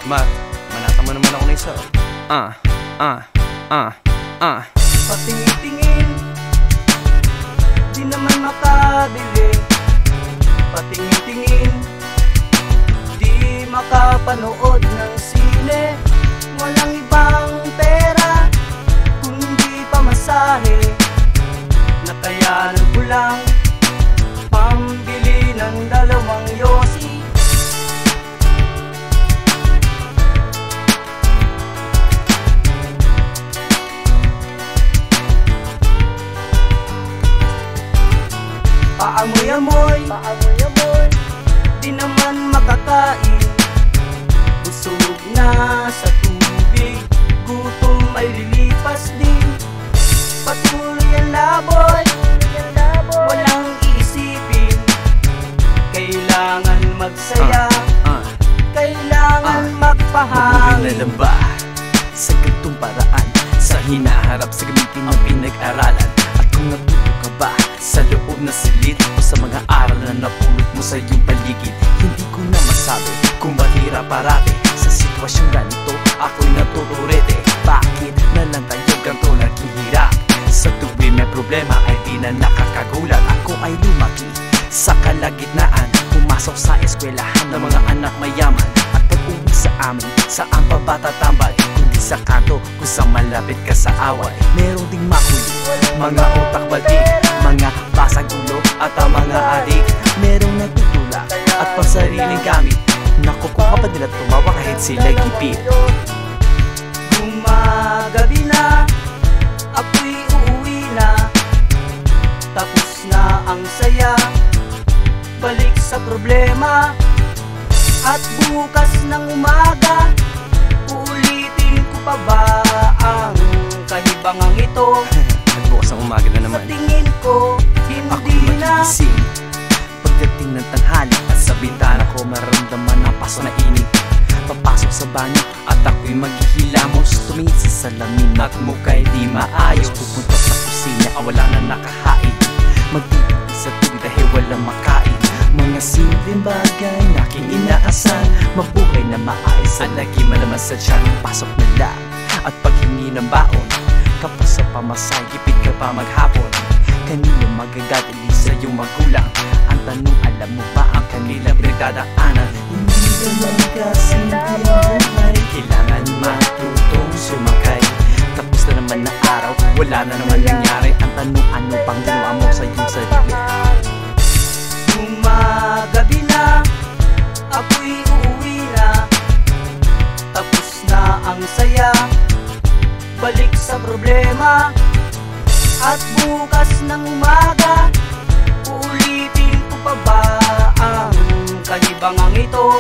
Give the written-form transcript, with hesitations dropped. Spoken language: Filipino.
Mar, manata mo naman ako na isa. Patingin-tingin, di naman makabili. Patingin-tingin, di makapanood ng sine. Walang ibang pera, kundi pamasahe. Nakayanan ko lang pambili ng 2 yosi. Paamoy-amoy, di naman makakain. Busog na sa tubig, gutom ay lilipas din. Patuloy ang laboy, walang iisipin. Kailangan magsaya, kailangan magpahangin. Mabuhay na lang ba sa ganitong paraan? Sa hinaharap sa gamitin ng pinag-aralan? At kung natuto ka ba sa loob na silid o sa mga aral na napulot mo sa iyong paligid? Hindi ko na masabi kung ba't hirap parati sa sitwasyong ganito. Ako'y natuturete. Bakit na lang tayo ganito naging hirap? Sa tuwing may problema ay di na nakakagulat. Ako ay lumaki sa kalagitnaan, pumasok sa eskwelahan ng mga anak mayaman. At pag-uwi sa amin, saan pa ba tatambal? Kundi sa kanto kung saan malapit ka sa away. Meron ding makuli, mga utak balti, mga basag ulo at ang mga adik. Merong nagtutulak at pansariling gamit. Naku, kung kapag nila tumawa kahit sila gipit. Gumagabi na, ako'y uuwi na. Tapos na ang saya, balik sa problema. At bukas ng umaga, uulitin ko pa ba ang kahibangang ito? Nagbukas ang umaga na naman. Sa tingin ko, Ako'y hindi na. magising pagdating ng tanghali, at sa bintana ko maramdaman ang paso na init. Papasok sa banyo at ako'y maghihilamos. Tumingin sa salamin at mukha'y di maayos. Pupunta sa kusina, wala na nakahain. Magtitipid sa tubig dahil walang makain. Mga simpleng bagay na aking inaasahan. Mabuhay na maayos at lagi malaman sa tiyan. Pasok na lang at paghingi ng baon. Kapag sa pamasay, gipit ka pa maghapon. Kanino magagadali sa iyong magulang? Ang tanong, alam mo ba ang kanilang pinagdadaanan? Hindi naman kasimpleng buhay, kailangan matutong sumakay. Tapos na naman na araw, wala na naman nangyari. Ang tanong, ano pang ginawa mo sa iyong sarili? Gumagabi na, ako'y uuwi na. Tapos na ang saya, balik sa problema. At bukas ng umaga, uulitin ko pa ba ang kahibangang ito?